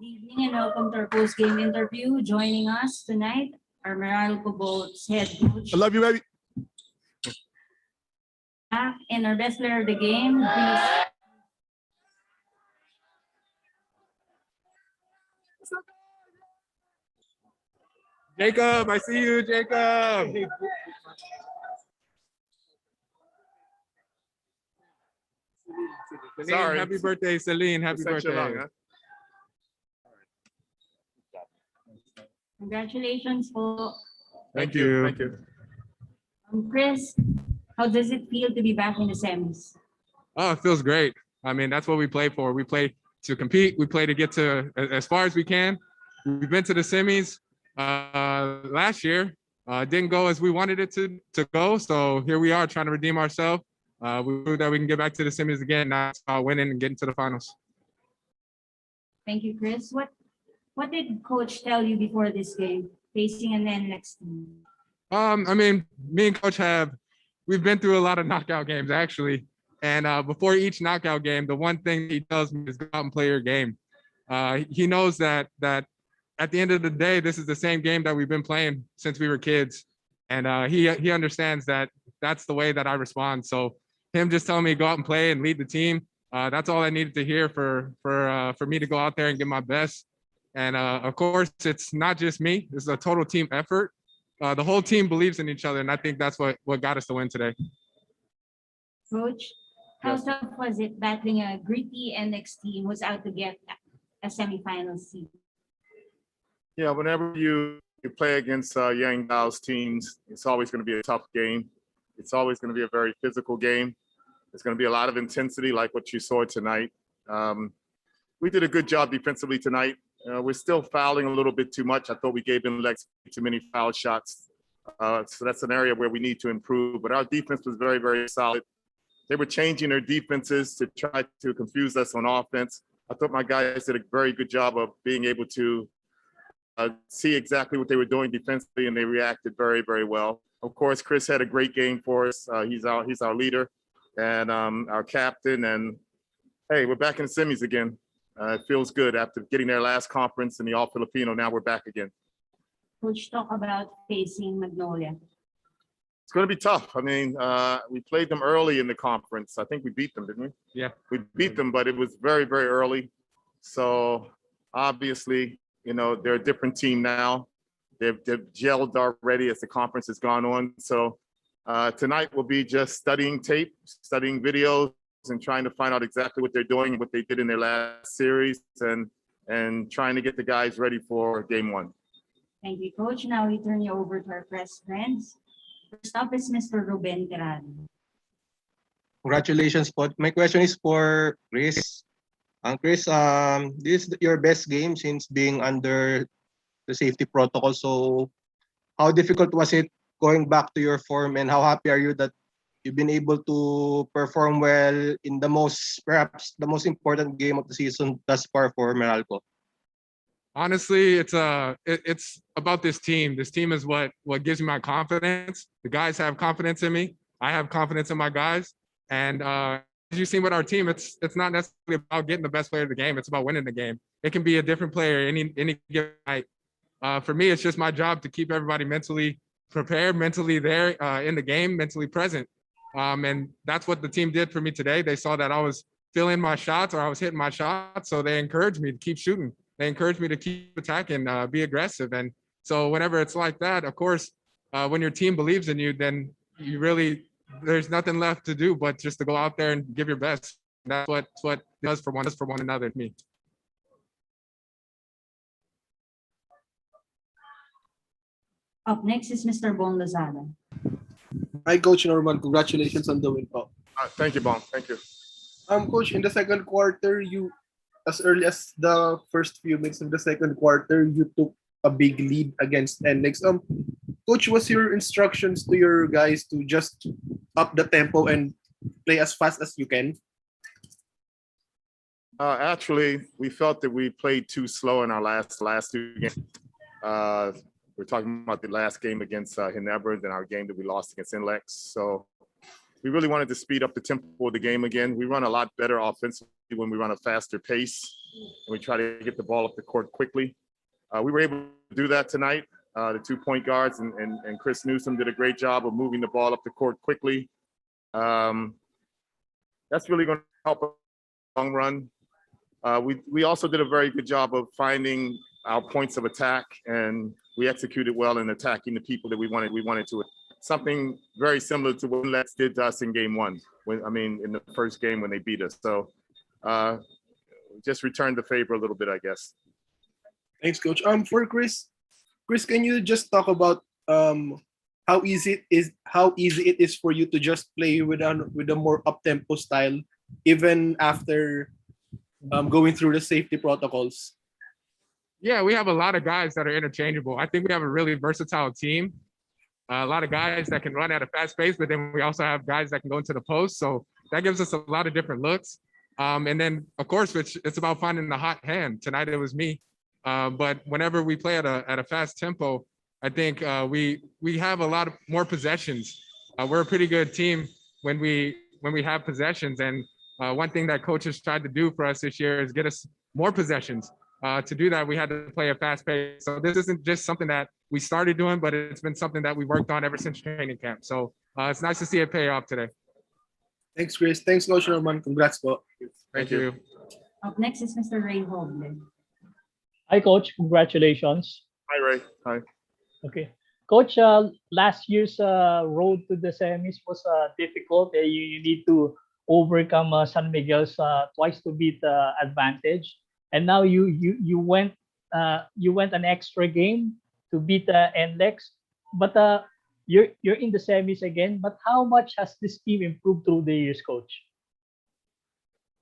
Good evening and welcome to our post-game interview. Joining us tonight are Meralco Bolt's head coach. I love you, baby. And our best player of the game, please. Jacob, I see you, Jacob. Sorry. Happy birthday, Celine. Happy birthday. Long, huh? Congratulations po. Thank you. Thank you. Chris, how does it feel to be back in the semis? Oh, it feels great. I mean, that's what we play for. We play to compete. We play to get to as far as we can. We've been to the semis last year. Didn't go as we wanted it to go. So here we are trying to redeem ourselves. We proved that we can get back to the semis again. Now it's about winning and getting to the finals. Thank you, Chris. What did coach tell you before this game, facing an NLEX team? I mean, me and coach we've been through a lot of knockout games actually. And before each knockout game, the one thing he tells me is go out and play your game. He knows that at the end of the day, this is the same game that we've been playing since we were kids. And he understands that that's the way that I respond. So him just telling me go out and play and lead the team, that's all I needed to hear for me to go out there and give my best. And of course, it's not just me. It's a total team effort. The whole team believes in each other, and I think that's what got us to win today. Coach, how tough was it battling a gritty NLEX team who's out to get a semifinal seed? Yeah, whenever you play against Yang Dao's teams, it's always going to be a tough game. It's always going to be a very physical game. It's going to be a lot of intensity like what you saw tonight. We did a good job defensively tonight. We're still fouling a little bit too much. I thought we gave NLEX too many foul shots. So that's an area where we need to improve. But our defense was very, very solid. They were changing their defenses to try to confuse us on offense. I thought my guys did a very good job of being able to see exactly what they were doing defensively, and they reacted very, very well. Of course, Chris had a great game for us. He's our leader and our captain. And hey, we're back in the semis again. It feels good after getting their last conference in the All Filipino. Now we're back again. Coach, talk about facing Magnolia. It's going to be tough. I mean, we played them early in the conference. I think we beat them, didn't we? Yeah. We beat them, but it was very, very early. So obviously, you know, they're a different team now. They've gelled already as the conference has gone on. So tonight will be just studying tape, studying videos, and trying to find out exactly what they're doing, what they did in their last series, and trying to get the guys ready for game one. Thank you, Coach. Now we turn you over to our press friends. First up is Mr. Ruben Tirado. Congratulations, po. My question is for Chris. Chris, this is your best game since being under the safety protocol. So how difficult was it going back to your form, and how happy are you that you've been able to perform well in perhaps the most important game of the season thus far for Meralco? Honestly, it's about this team. This team is what gives me my confidence. The guys have confidence in me. I have confidence in my guys. And as you've seen with our team, it's not necessarily about getting the best player of the game. It's about winning the game. It can be a different player any given night. For me, it's just my job to keep everybody mentally prepared, mentally there in the game, mentally present. And that's what the team did for me today. They saw that I was filling my shots or I was hitting my shots. So they encouraged me to keep shooting. They encouraged me to keep attacking, be aggressive. And so whenever it's like that, of course, when your team believes in you, then there's nothing left to do but just to go out there and give your best. That's what it does for one another to me. Up next is Mr. Bon Lozada. Hi, Coach Norman. Congratulations on the win, po. Thank you, Bon. Thank you. Coach, in the second quarter, as early as the first few minutes of the second quarter, you took a big lead against NLEX. Coach, what's your instructions to your guys to just up the tempo and play as fast as you can? Actually, we felt that we played too slow in our last two games. We're talking about the last game against Ginebra and our game that we lost against NLEX. So we really wanted to speed up the tempo of the game again. We run a lot better offensively when we run a faster pace. and we try to get the ball up the court quickly. We were able to do that tonight. The 2-point guards and Chris Newsome did a great job of moving the ball up the court quickly. That's really going to help us in the long run. We also did a very good job of finding our points of attack, and we executed well in attacking the people that we wanted to. Something very similar to what NLEX did to us in game one, in the first game when they beat us. So just returned the favor a little bit, I guess. Thanks, Coach. For Chris, can you just talk about how easy it is for you to just play with a more up-tempo style, even after going through the safety protocols? Yeah, we have a lot of guys that are interchangeable. I think we have a really versatile team. A lot of guys that can run at a fast pace, but then we also have guys that can go into the post. So that gives us a lot of different looks. And then, of course, it's about finding the hot hand. Tonight it was me. But whenever we play at a fast tempo, I think we have a lot of more possessions. We're a pretty good team when we have possessions. And one thing that coaches tried to do for us this year is get us more possessions. To do that, we had to play a fast pace. So this isn't just something that we started doing, but it's been something that we worked on ever since training camp. So it's nice to see it pay off today. Thanks, Chris. Thanks, Coach Norman. Congrats, po. Thank you. Up next is Mr. Ray Hobley. Hi, Coach. Congratulations. Hi, Ray. Hi. Okay. Coach, last year's road to the semis was difficult. You need to overcome San Miguel's twice to beat advantage. And now you went an extra game to beat NLEX, but you're in the semis again. But how much has this team improved through the years, Coach?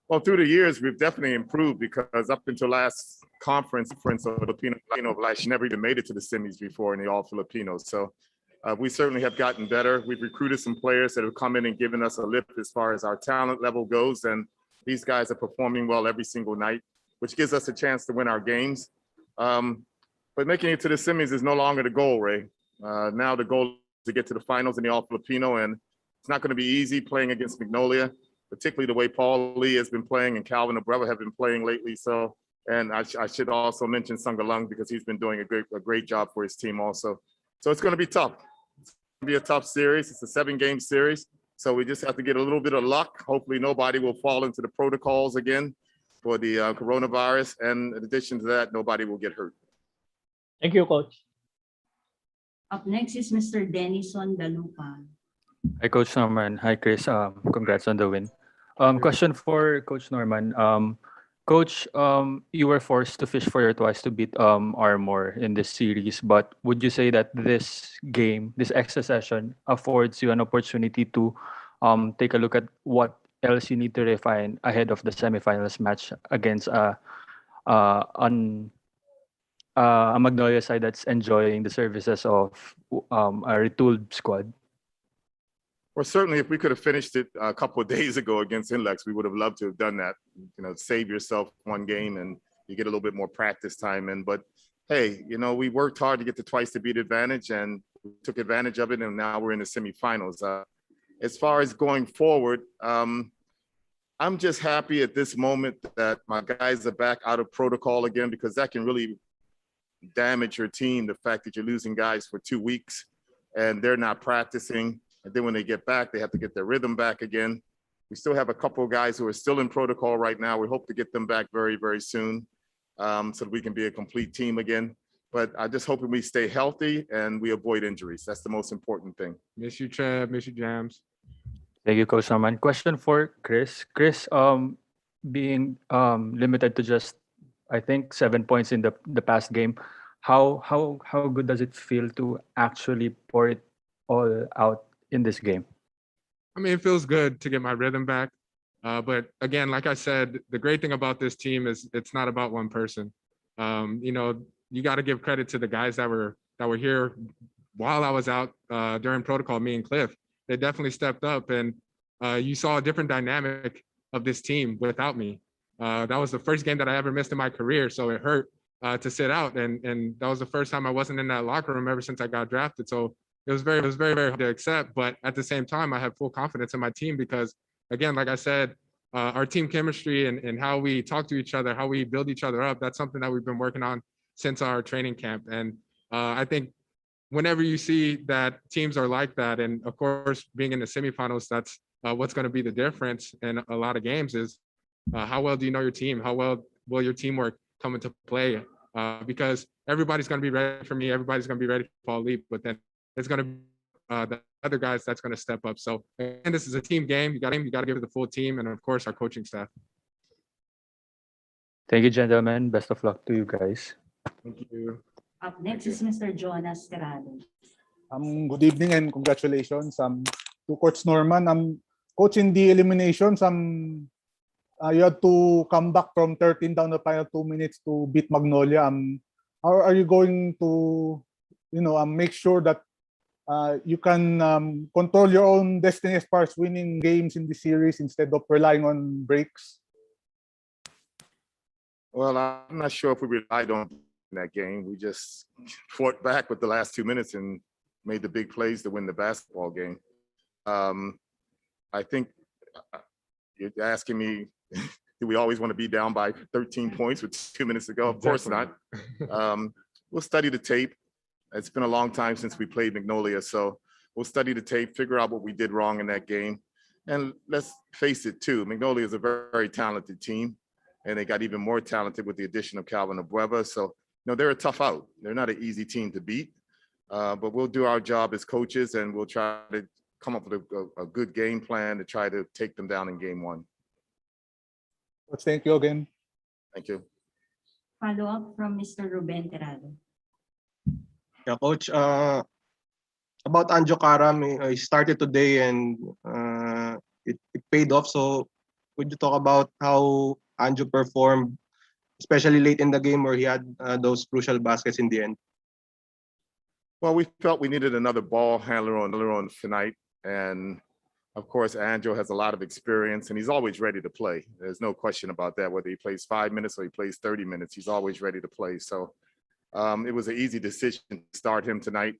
Well, through the years, we've definitely improved because up until last conference of Filipino of last, never even made it to the semis before in the All Filipinos. So we certainly have gotten better. We've recruited some players that have come in and given us a lift as far as our talent level goes, and these guys are performing well every single night, which gives us a chance to win our games. But making it to the semis is no longer the goal, Ray. Now the goal is to get to the finals in the All Filipino, and it's not going to be easy playing against Magnolia, particularly the way Paul Lee has been playing and Calvin Abreva have been playing lately. So, and I should also mention Sungalung because he's been doing a great job for his team also. So it's going to be tough. It's going to be a tough series. It's a 7-game series. So we just have to get a little bit of luck. Hopefully nobody will fall into the protocols again for the coronavirus. And in addition to that, nobody will get hurt. Thank you, Coach. Up next is Mr. Denison Dalupa. Hi, Coach Norman. Hi, Chris. Congrats on the win. Question for Coach Norman. Coach, you were forced to fish for your twice to beat Armor in this series, but would you say that this game, this extra session, affords you an opportunity to take a look at what else you need to refine ahead of the semifinals match against a Magnolia side that's enjoying the services of a retooled squad? Well, certainly if we could have finished it a couple of days ago against NLEX, we would have loved to have done that. You know, save yourself one game and you get a little bit more practice time in. But hey, you know, we worked hard to get the twice to beat advantage and we took advantage of it, and now we're in the semifinals. As far as going forward, I'm just happy at this moment that my guys are back out of protocol again, because that can really damage your team. The fact that you're losing guys for 2 weeks and they're not practicing. And then when they get back, they have to get their rhythm back again. We still have a couple of guys who are still in protocol right now. We hope to get them back very, very soon so that we can be a complete team again. But I just hoping we stay healthy and we avoid injuries. That's the most important thing. Miss you, Trev. Miss you, Jams. Thank you, Coach Norman. Question for Chris. Chris, being limited to just, I think, 7 points in the past game, how good does it feel to actually pour it all out in this game? I mean, it feels good to get my rhythm back. But again, like I said, the great thing about this team is it's not about one person. You know, you got to give credit to the guys that were here while I was out during protocol, me and Cliff. They definitely stepped up, and you saw a different dynamic of this team without me. That was the first game that I ever missed in my career, so it hurt to sit out, and that was the first time I wasn't in that locker room ever since I got drafted. So it was very, very hard to accept. But at the same time, I have full confidence in my team because, again, like I said, our team chemistry and how we talk to each other, how we build each other up. That's something that we've been working on since our training camp. And I think whenever you see that teams are like that, and of course, being in the semifinals, that's what's going to be the difference in a lot of games is how well do you know your team? How well will your teamwork come into play? Because everybody's going to be ready for me. Everybody's going to be ready for Paul Lee, but then it's going to be the other guys that's going to step up. So, and this is a team game. You got to give it the full team, and of course, our coaching staff. Thank you, gentlemen. Best of luck to you guys. Thank you. Up next is Mr. Jonas Terrado. Good evening and congratulations. To Coach Norman. Coach, in the eliminations, you had to come back from 13 down the final 2 minutes to beat Magnolia. How are you going to, make sure that you can control your own destiny as far as winning games in the series instead of relying on breaks? Well, I'm not sure if we relied on that game. We just fought back with the last 2 minutes and made the big plays to win the basketball game. I think you're asking me, do we always want to be down by 13 points with 2 minutes to go? Of course not. We'll study the tape. It's been a long time since we played Magnolia, so we'll study the tape, figure out what we did wrong in that game. And let's face it too, Magnolia is a very, very talented team, and they got even more talented with the addition of Calvin Abueva. So, they're a tough out. They're not an easy team to beat, but we'll do our job as coaches, and we'll try to come up with a good game plan to try to take them down in game one. Coach, thank you again. Thank you. Follow up from Mr. Ruben Terrado. Yeah, Coach, about Anjo Karam, he started today and it paid off. So could you talk about how Anjo performed, especially late in the game where he had those crucial baskets in the end? Well, we felt we needed another ball handler on tonight. And of course, Anjo has a lot of experience and he's always ready to play. There's no question about that. Whether he plays 5 minutes or he plays 30 minutes, he's always ready to play. So it was an easy decision to start him tonight.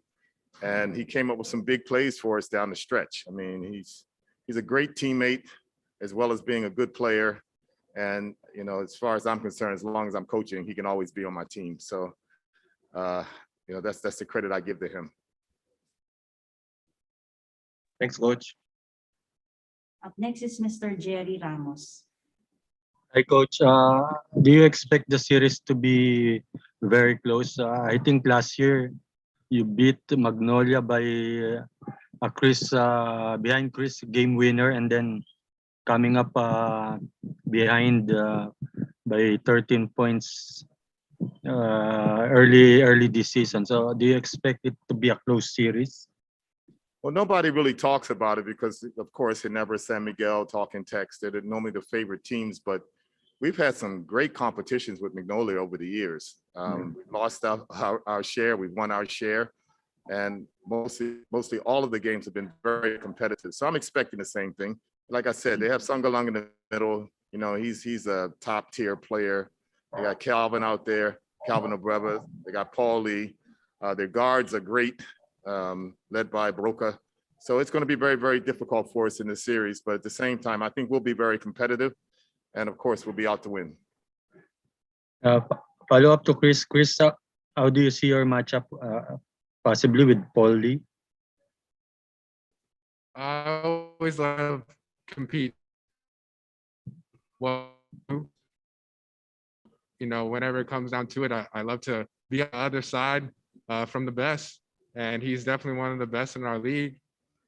And he came up with some big plays for us down the stretch. I mean, he's a great teammate as well as being a good player. And, as far as I'm concerned, as long as I'm coaching, he can always be on my team. So, that's the credit I give to him. Thanks, Coach. Up next is Mr. Jerry Ramos. Hi, Coach. Do you expect the series to be very close? I think last year you beat Magnolia by a behind Chris game winner, and then coming up behind by 13 points early this season. So do you expect it to be a close series? Well, nobody really talks about it because, of course, it never San Miguel talking text. They're normally the favorite teams, but we've had some great competitions with Magnolia over the years. We've lost our share, we've won our share, and mostly all of the games have been very competitive. So I'm expecting the same thing. Like I said, they have Sungalung in the middle. He's a top tier player. They got Calvin out there, Calvin Abueva. They got Paul Lee. Their guards are great, led by Broca. So it's going to be very, very difficult for us in this series. But at the same time, I think we'll be very competitive. And of course, we'll be out to win. Follow up to Chris. Chris, how do you see your matchup possibly with Paul Lee? I always love compete. Well, whenever it comes down to it, I love to be on the other side from the best. And he's definitely one of the best in our league.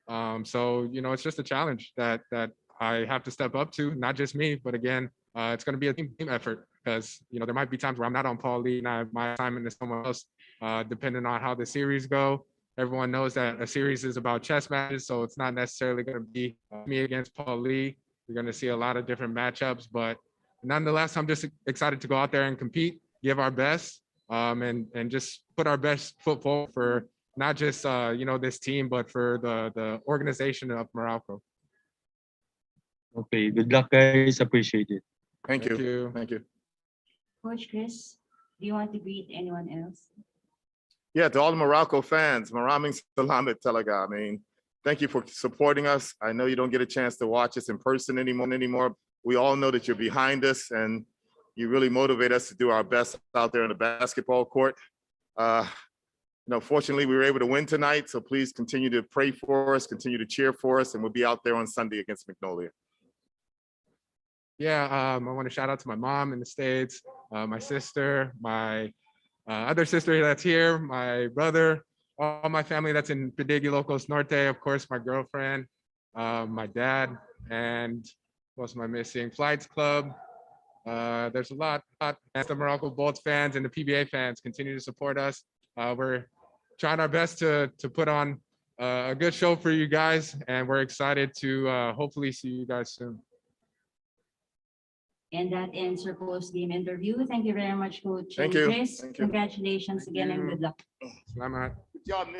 So, it's just a challenge that I have to step up to, not just me, but again, it's going to be a team effort because, there might be times where I'm not on Paul Lee and my assignment is someone else, depending on how the series go. Everyone knows that a series is about chess matches, so it's not necessarily going to be me against Paul Lee. You're going to see a lot of different matchups, but nonetheless, I'm just excited to go out there and compete, give our best, and just put our best foot forward for not just this team, but for the organization of Meralco. Okay, good luck, guys. Appreciate it. Thank you. Thank you. Coach Chris, do you want to greet anyone else? Yeah, to all the Meralco fans, Maraming Salamat talaga. I mean, thank you for supporting us. I know you don't get a chance to watch us in person anymore, We all know that you're behind us and you really motivate us to do our best out there on the basketball court. Fortunately, we were able to win tonight. So please continue to pray for us, continue to cheer for us, and we'll be out there on Sunday against Magnolia. Yeah, I want to shout out to my mom in the States, my sister, my other sister that's here, my brother, all my family that's in Pedigi Locos Norte, of course, my girlfriend, my dad, and what else am I missing? Flights Club. There's a lot. And the Meralco Bolts fans and the PBA fans continue to support us. We're trying our best to put on a good show for you guys, and we're excited to hopefully see you guys soon. And that ends our post-game interview. Thank you very much, Coach. Thank And you. Chris, Thank you. congratulations again and good luck. Salamat. Good job, Nick.